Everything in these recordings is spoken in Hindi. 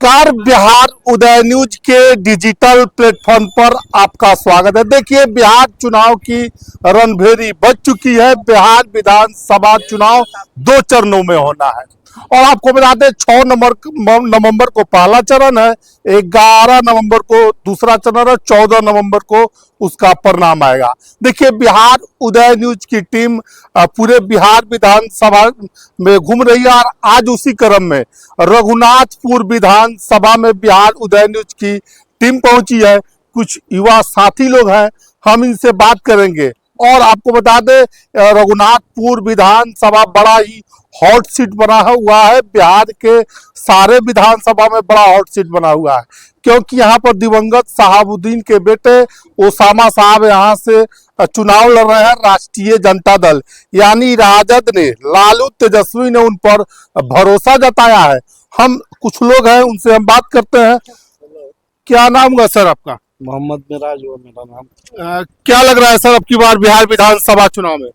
नमस्कार, बिहार उदय न्यूज के डिजिटल प्लेटफॉर्म पर आपका स्वागत है। देखिए, बिहार चुनाव की रणभेरी बज चुकी है। बिहार विधानसभा चुनाव 2 चरणों में होना है और आपको बता दें 6 नवंबर को पहला चरण है, 11 नवंबर को दूसरा चरण है, 14 नवंबर को उसका परिणाम आएगा। देखिए, बिहार उदय न्यूज की टीम पूरे बिहार विधानसभा में घूम रही है और आज उसी क्रम में रघुनाथपुर विधानसभा में बिहार उदय न्यूज की टीम पहुंची है। कुछ युवा साथी लोग हैं, हम इनसे बात करेंगे। और आपको बता दें, रघुनाथपुर विधानसभा बड़ा ही हॉट सीट बना हुआ है। बिहार के सारे विधानसभा में बड़ा हॉट सीट बना हुआ है, क्योंकि यहाँ पर दिवंगत शहाबुद्दीन के बेटे ओसामा साहब यहाँ से चुनाव लड़ रहे हैं। राष्ट्रीय जनता दल यानी राजद ने, लालू तेजस्वी ने उन पर भरोसा जताया है। हम कुछ लोग हैं, उनसे हम बात करते हैं। क्या नाम हुआ सर आपका? मोहम्मद मिराज हुआ मेरा नाम। क्या लग रहा है सर अब की बार बिहार विधानसभा चुनाव में?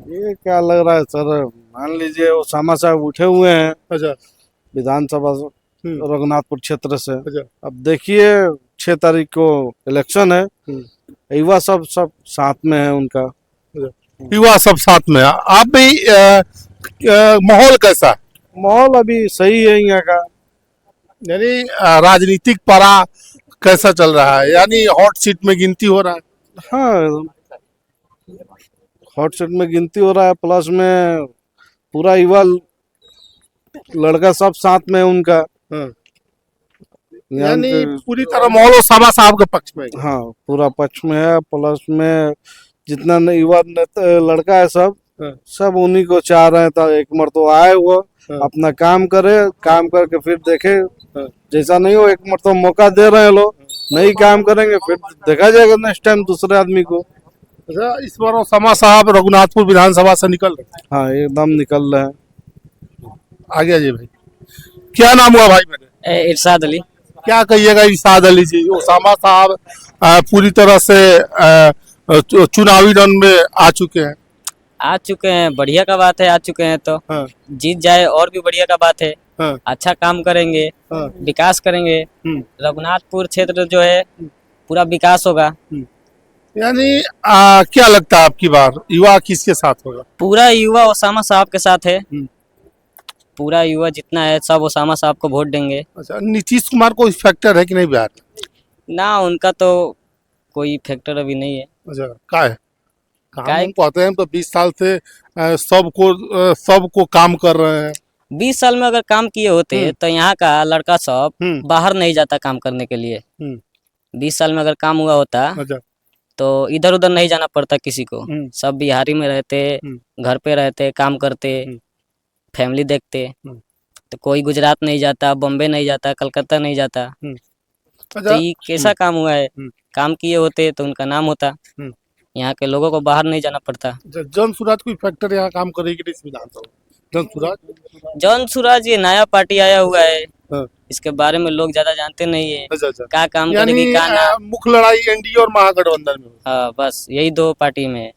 ये क्या लग रहा है सर, मान लीजिए ओसामा साहब उठे हुए हैं अच्छा। विधानसभा रघुनाथपुर क्षेत्र से। अच्छा। अब देखिए 6 तारीख को इलेक्शन है, युवा सब साथ में है उनका। युवा सब साथ में है। आप भी माहौल कैसा है? माहौल अभी सही है यहाँ का। यानी राजनीतिक पारा कैसा चल रहा है? यानी हॉट सीट में गिनती हो रहा है। हाँ, हॉट सीट में गिनती हो रहा है, प्लस में पूरा युवा लड़का सब साथ में है उनका। यानी पूरी तरह माहौल ओसामा साहब के पक्ष में है। हाँ, पूरा पक्ष में है, प्लस में जितना युवा लड़का है सब उन्हीं को चाह रहे हैं। तो एक मरतबा आए वो अपना काम करे, काम करके फिर देखे। जैसा नहीं हो, एक मरतबा मौका दे रहे हैं लोग, नहीं काम करेंगे फिर देखा जाएगा नेक्स्ट टाइम दूसरे आदमी को। अच्छा, इस बार ओसामा साहब रघुनाथपुर विधानसभा से निकल रहे? हाँ, एकदम निकल रहे हैं। आगे जी भाई, क्या नाम हुआ भाई मेरे? इरशाद अली। क्या कहिएगा इरशाद अली जी? ओसामा साहब पूरी तरह से चुनावी रण में आ चुके हैं। बढ़िया का बात है, आ चुके हैं तो जीत जाए और भी बढ़िया का बात है। अच्छा काम करेंगे, विकास करेंगे। रघुनाथपुर क्षेत्र जो है पूरा विकास होगा। यानी क्या लगता है आपकी बार युवा किसके साथ होगा? पूरा युवा ओसामा साहब के साथ है। पूरा युवा जितना है सब ओसामा साहब को वोट देंगे। अच्छा, नीतीश कुमार को इस फैक्टर है कि नहीं बिहार में? ना, उनका तो कोई फैक्टर अभी नहीं है। अच्छा, क्या है? काम कहते हैं तो 20 साल से सबको काम कर रहे हैं। 20 साल में अगर काम किए होते तो यहाँ का लड़का सब बाहर नहीं जाता काम करने के लिए। 20 साल में अगर काम हुआ होता तो इधर उधर नहीं जाना पड़ता किसी को। सब बिहारी में रहते, घर पे रहते, काम करते, फैमिली देखते। तो कोई गुजरात नहीं जाता, बॉम्बे नहीं जाता, कलकत्ता नहीं जाता। तो ये कैसा काम हुआ है? काम किए होते तो उनका नाम होता। यहाँ के लोगों को बाहर नहीं जाना पड़ता। जन सुराज कोई फैक्टर यहाँ काम करेगी इस विधानसभा? जन सुराज ये नया पार्टी आया हुआ है, इसके बारे में लोग ज्यादा जानते नहीं है। अच्छा। क्या काम करेगी, क्या ना। मुख्य लड़ाई एनडीए और महागठबंधन में। हाँ, बस यही 2 पार्टी में है,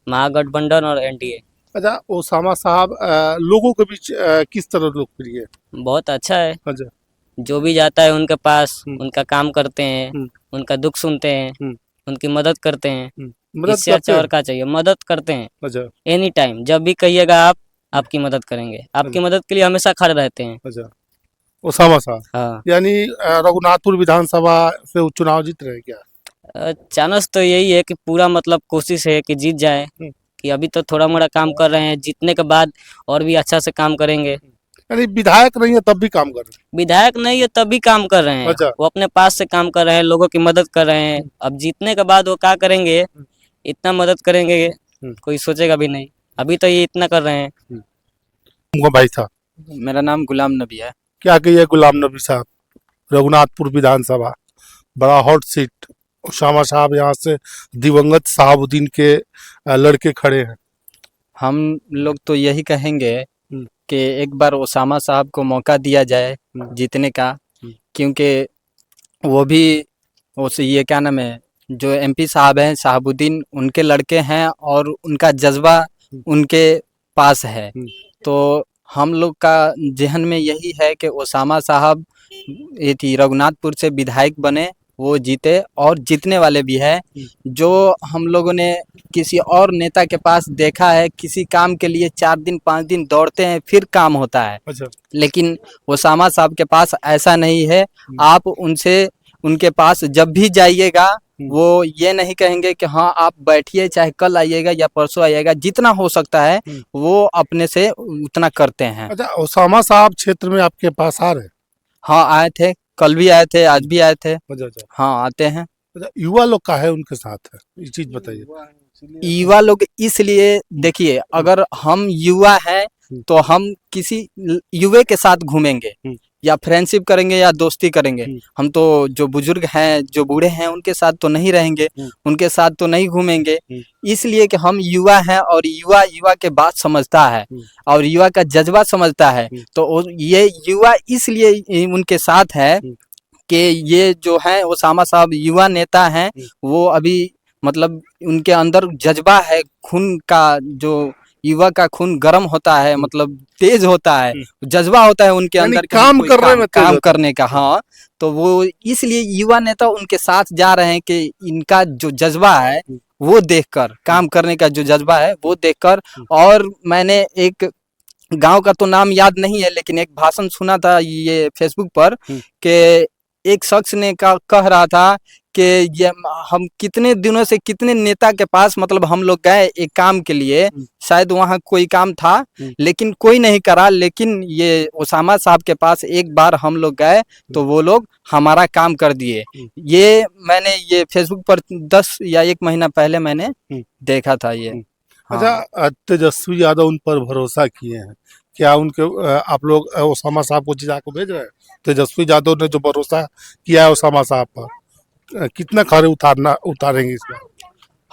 महागठबंधन और एनडीए। अच्छा, ओसामा साहब लोगों के बीच किस तरह लोकप्रिय है? बहुत अच्छा है। अच्छा। जो भी जाता है उनके पास उनका काम करते हैं, उनका दुख सुनते हैं, उनकी मदद करते हैं। इससे अच्छा और क्या चाहिए? मदद करते हैं। अच्छा। एनी टाइम जब भी कहिएगा आप, आपकी मदद करेंगे। आपकी मदद के लिए हमेशा खड़े रहते हैं। अच्छा, ओसामा साहब। हाँ। यानी रघुनाथपुर विधानसभा से चुनाव जीत रहे क्या? चांस तो यही है कि पूरा मतलब कोशिश है कि जीत जाए। कि अभी तो थोड़ा मोड़ा काम कर रहे हैं, जीतने के बाद और भी अच्छा से काम करेंगे। यानी विधायक नहीं है तब भी काम कर रहे हैं? विधायक नहीं है तब भी काम कर रहे हैं। अच्छा। वो अपने पास से काम कर रहे हैं, लोगों की मदद कर रहे हैं। अब जीतने के बाद वो क्या करेंगे, इतना मदद करेंगे कोई सोचेगा भी नहीं। अभी तो ये इतना कर रहे हैं। भाई साहब, मेरा नाम गुलाम नबी है। क्या कहिए गुलाम नबी साहब, रघुनाथपुर विधानसभा बड़ा हॉट सीट, ओसामा साहब यहाँ से दिवंगत शहाबुद्दीन के लड़के खड़े हैं। हम लोग तो यही कहेंगे कि एक बार ओसामा साहब को मौका दिया जाए जीतने का, क्योंकि वो भी ये क्या नाम है, जो एमपी साहब हैं शहाबुद्दीन, उनके लड़के हैं और उनका जज्बा उनके पास है। तो हम लोग का जहन में यही है कि ओसामा साहब ये थी रघुनाथपुर से विधायक बने, वो जीते और जीतने वाले भी है। जो हम लोगों ने किसी और नेता के पास देखा है, किसी काम के लिए 4 दिन 5 दिन दौड़ते हैं फिर काम होता है, अच्छा। लेकिन ओसामा साहब के पास ऐसा नहीं है। आप उनके पास जब भी जाइएगा वो ये नहीं कहेंगे कि हाँ आप बैठिए, चाहे कल आइएगा या परसों आइएगा, जितना हो सकता है वो अपने से उतना करते हैं। अच्छा, ओसामा साहब क्षेत्र में आपके पास आ रहे हैं? हाँ आए थे, कल भी आए थे, आज भी आए थे। अच्छा। हाँ आते हैं। अच्छा, युवा लोग का है उनके साथ है, ये चीज बताइए। युवा लोग इसलिए देखिए, अगर हम युवा हैं तो हम किसी युवा के साथ घूमेंगे या फ्रेंडशिप करेंगे या दोस्ती करेंगे। हम तो जो बुजुर्ग हैं, जो बूढ़े हैं, उनके साथ तो नहीं रहेंगे, उनके साथ तो नहीं घूमेंगे। इसलिए कि हम युवा हैं और युवा के बात समझता है और युवा का जज्बा समझता है, तो ये युवा इसलिए उनके साथ है कि ये जो है ओसामा साहब युवा नेता हैं। वो अभी मतलब उनके अंदर जज्बा है, खून का जो युवा का खून गर्म होता है, मतलब तेज होता है, जज्बा होता है उनके अंदर काम करने का। हाँ, तो वो इसलिए युवा नेता उनके साथ जा रहे हैं कि इनका जो जज्बा है वो देखकर, काम करने का जो जज्बा है वो देखकर। और मैंने एक गांव का तो नाम याद नहीं है, लेकिन एक भाषण सुना था ये फेसबुक पर कि एक शख्स ने कह रहा था कि ये हम कितने दिनों से कितने नेता के पास मतलब हम लोग गए एक काम के लिए, शायद वहाँ कोई काम था लेकिन कोई नहीं करा, लेकिन ये ओसामा साहब के पास एक बार हम लोग गए तो वो लोग हमारा काम कर दिए। ये मैंने ये फेसबुक पर 10 या 1 महीना पहले मैंने देखा था ये। अच्छा, तेजस्वी यादव उन पर भरोसा किए हैं क्या? उनके आप लोग ओसामा साहब को जिला को भेज रहे हैं? तेजस्वी यादव ने जो भरोसा किया है ओसामा साहब पर, कितना खरे उतारेंगे इस बार?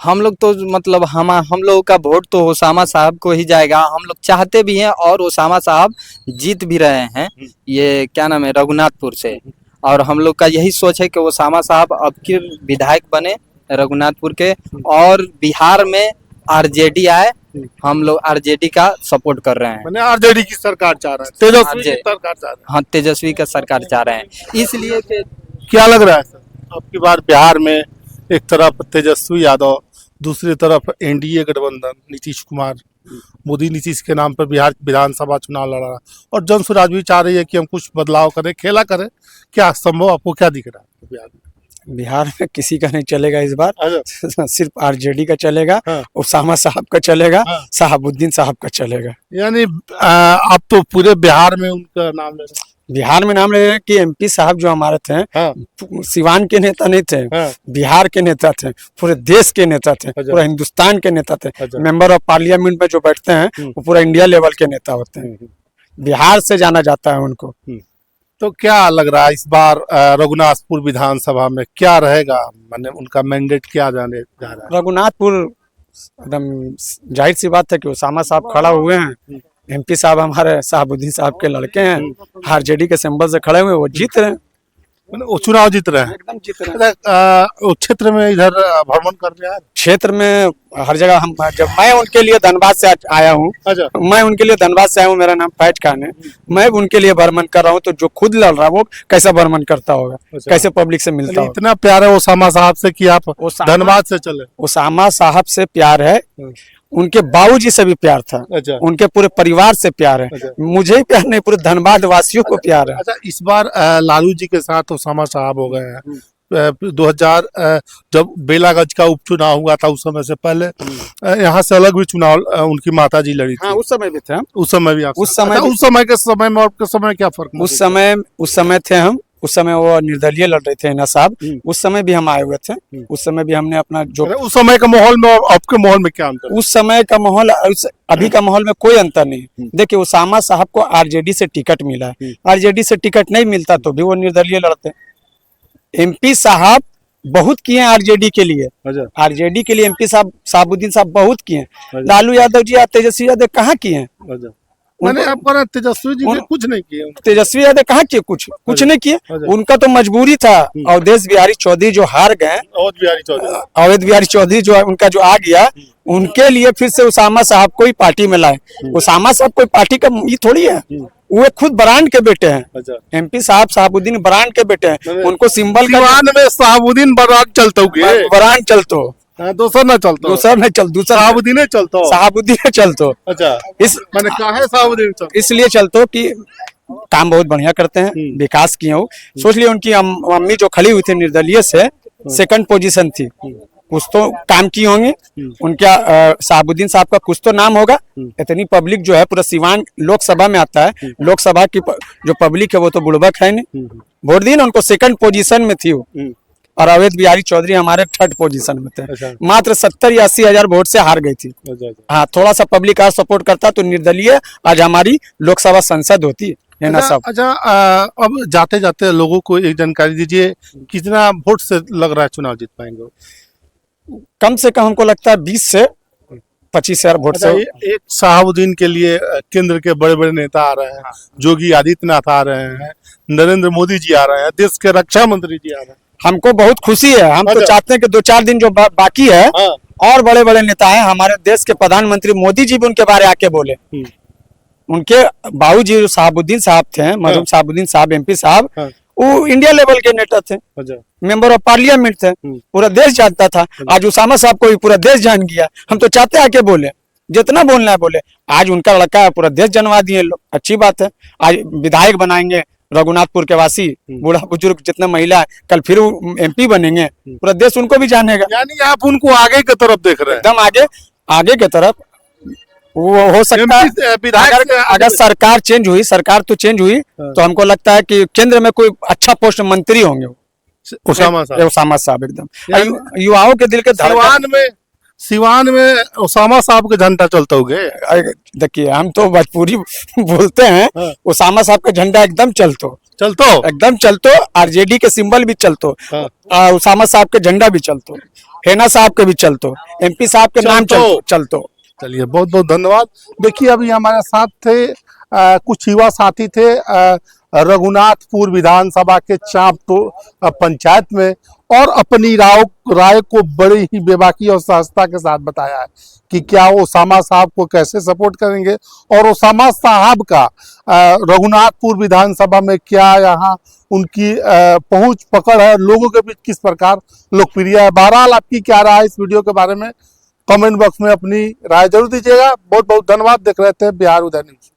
हम लोग तो मतलब हम लोगों का वोट तो ओसामा साहब को ही जाएगा। हम लोग चाहते भी हैं और ओसामा साहब जीत भी रहे हैं, ये क्या नाम है, रघुनाथपुर से। और हम लोग का यही सोच है कि ओसामा साहब अब की विधायक बने रघुनाथपुर के, और बिहार में आरजेडी आए। हम लोग आरजेडी का सपोर्ट कर रहे हैं। मैंने आरजेडी की सरकार चाह रहे हैं, तेजस्वी की सरकार चाह रहे हैं। हाँ, तेजस्वी का सरकार चाह रहे हैं। इसलिए कि क्या लग रहा है सर, अब की बार बिहार में एक तरफ तेजस्वी यादव, दूसरी तरफ एनडीए गठबंधन, नीतीश कुमार, मोदी नीतीश के नाम पर बिहार विधानसभा चुनाव लड़ रहा है, और जन स्वराज भी चाह रही है कि हम कुछ बदलाव करें, खेला करें। क्या संभव आपको क्या दिख रहा है बिहार में? बिहार में किसी का नहीं चलेगा इस बार। सिर्फ आरजेडी का चलेगा, हाँ। ओसामा साहब का चलेगा, हाँ। शहाबुद्दीन साहब का चलेगा। यानी आप तो पूरे बिहार में उनका नाम ले रहे हैं। बिहार में नाम ले रहे हैं कि एमपी साहब जो हमारे थे, हाँ। सिवान के नेता नहीं थे, हाँ। बिहार के नेता थे, पूरे देश के नेता थे, अच्छा। पूरा हिंदुस्तान के नेता थे। अच्छा। मेंबर ऑफ पार्लियामेंट में जो बैठते हैं वो पूरा इंडिया लेवल के नेता होते हैं। बिहार से जाना जाता है उनको। तो क्या लग रहा है इस बार रघुनाथपुर विधानसभा में क्या रहेगा, माने उनका मैंडेट क्या जाने जा रहा है? रघुनाथपुर एकदम जाहिर सी बात है कि ओसामा साहब खड़ा हुए हैं, एमपी साहब हमारे शहाबुद्दीन साहब के लड़के हैं, आरजेडी के सिंबल से खड़े हुए, वो जीत रहे हैं, वो चुनाव जीत रहे हैं, एकदम जीत रहे हैं। वो क्षेत्र में इधर भ्रमण कर रहे हैं। क्षेत्र में हर जगह हम, जब मैं उनके लिए धनबाद से आया हूँ, अच्छा। मैं उनके लिए धनबाद से आया हूँ, मेरा नाम फैज खान है, मैं उनके लिए भ्रमण कर रहा हूँ, तो जो खुद लड़ रहा है वो कैसा भ्रमण करता होगा, अच्छा। कैसे पब्लिक से मिलता होगा। इतना प्यार है ओसामा साहब से कि आप धनबाद से चले? ओसामा साहब से प्यार है, उनके बाबूजी से भी प्यार था। अच्छा। उनके पूरे परिवार से प्यार है। अच्छा। मुझे ही प्यार नहीं, पूरे धनबाद वासियों को प्यार है। अच्छा, इस बार लालू जी के साथ ओसामा साहब हो गए हैं। 2000 जब बेलागंज का उपचुनाव हुआ था, उस समय से पहले यहाँ से अलग भी चुनाव उनकी माता जी लड़ी थी। हाँ, उस समय भी थे हम। उस समय भी आप उस समय अच्छा, उस समय के समय में और के समय क्या फर्क? उस समय थे हम, उस समय वो निर्दलीय लड़ रहे थे हिना साहब, उस समय भी हम आए हुए थे। उस समय भी हमने अपना जो, उस समय का माहौल में और आपके माहौल में क्या अंतर? उस समय का माहौल अभी का माहौल में कोई अंतर नहीं। देखिए, ओसामा साहब को आरजेडी से टिकट मिला है, आरजेडी से टिकट नहीं मिलता तो भी वो निर्दलीय लड़ते। एमपी साहब बहुत किए आरजेडी के लिए, आरजेडी के लिए एमपी साहब शहाबुद्दीन साहब बहुत किए। लालू यादव जी या तेजस्वी यादव कहाँ किए? मैंने आपको ना तेजस्वी जी ने कुछ नहीं किया। तेजस्वी यादव कहाँ किए, कुछ नहीं किए। उनका तो मजबूरी था। अवधेश बिहारी चौधरी जो हार गए, अवध बिहारी चौधरी जो उनका जो आ गया, उनके लिए फिर से उसामा साहब को ही पार्टी में लाए। उसामा साहब कोई पार्टी का ये थोड़ी है, वो खुद बरान के बेटे हैं। एमपी साहब शहाबुद्दीन बरान के बेटे हैं। उनको सिंबल सिवान में शहाबुद्दीन बरान चलता बरान चलतो, दूसरा न चलता, दूसरा शहाबुद्दीन चलता, शहाबुद्दीन चलतो। अच्छा, इस मैंने कहा है शहाबुद्दीन चलता, इसलिए चलतो कि काम बहुत बढ़िया करते हैं, विकास किए हो। सोच लिए उनकी अम्मी जो खड़ी हुई थी निर्दलीय से, सेकंड पोजीशन थी, कुछ तो काम की होंगे। उनका शहाबुद्दीन साहब का कुछ तो नाम होगा। इतनी पब्लिक जो है पूरा सिवान लोकसभा में आता है, लोकसभा की जो पब्लिक है वो तो बुड़बक है नहीं। वोट दी ना उनको, सेकंड पोजीशन में थी वो। और अवध बिहारी चौधरी हमारे थर्ड पोजीशन में थे। मात्र 70 या 80 हजार वोट से हार गई थी। हाँ, थोड़ा सा पब्लिक आज सपोर्ट करता तो निर्दलीय आज हमारी लोकसभा संसद होती है ना सब। अच्छा, अब जाते जाते लोगों को एक जानकारी दीजिए, कितना वोट से लग रहा है चुनाव जीत पाएंगे? कम से कम हमको लगता है 20 से 25 हजार वोट से। एक शहाबुद्दीन के लिए केंद्र के बड़े बड़े नेता आ रहे हैं, योगी आदित्यनाथ आ रहे हैं, नरेंद्र मोदी जी आ रहे हैं, देश के रक्षा मंत्री जी आ रहे हैं। हमको बहुत खुशी है। हम तो चाहते हैं कि 2-4 दिन जो बाकी है और बड़े बड़े नेता हैं हमारे देश के, प्रधानमंत्री मोदी जी भी उनके बारे आके बोले। उनके बाबूजी शहाबुद्दीन साहब थे, मरहूम शहाबुद्दीन साहब एमपी साहब, वो इंडिया लेवल के नेता थे, मेंबर ऑफ पार्लियामेंट थे, पूरा देश जानता था। आज उसामा साहब को भी पूरा देश जान गया। हम तो चाहते आके बोले, जितना बोलना है बोले। आज उनका लड़का है, पूरा देश जनवा दिए लोग, अच्छी बात है। आज विधायक बनाएंगे रघुनाथपुर के वासी, बूढ़ा बुजुर्ग जितना महिला है, कल फिर एमपी बनेंगे, पूरा देश उनको भी जानेगा। यानी आप उनको आगे की तरफ देख रहे हैं? एकदम आगे की तरफ। वो हो सकता है अगर सरकार चेंज हुई, सरकार तो चेंज हुई, तो हमको लगता है कि केंद्र में कोई अच्छा पोस्ट मंत्री होंगे उसामा साहब एकदम युवाओं के दिल के धड़कन। सिवान में उसामा साहब के झंडा चलता होगे। देखिए, हम तो भोजपुरी बोलते हैं, उसामा साहब का झंडा एकदम चलतो एकदम चलतो। आरजेडी के सिंबल भी चलतो, उसामा साहब के झंडा भी चलतो, हेना साहब के भी चलतो, एमपी साहब के नाम चलतो। चलिए, बहुत बहुत धन्यवाद। देखिए, अभी हमारे साथ थे कुछ युवा साथी थे रघुनाथपुर विधानसभा के चांप पंचायत में, और अपनी राय को बड़ी ही बेबाकी और सहजता के साथ बताया है कि क्या वो उसामा साहब को कैसे सपोर्ट करेंगे, और उसामा साहब का रघुनाथपुर विधानसभा में क्या यहाँ उनकी पहुंच पकड़ है, लोगों के बीच किस प्रकार लोकप्रिय है। बहरहाल, आपकी क्या राय इस वीडियो के बारे में कमेंट बॉक्स में अपनी राय जरूर दीजिएगा। बहुत बहुत धन्यवाद। देख रहे थे बिहार उदय न्यूज।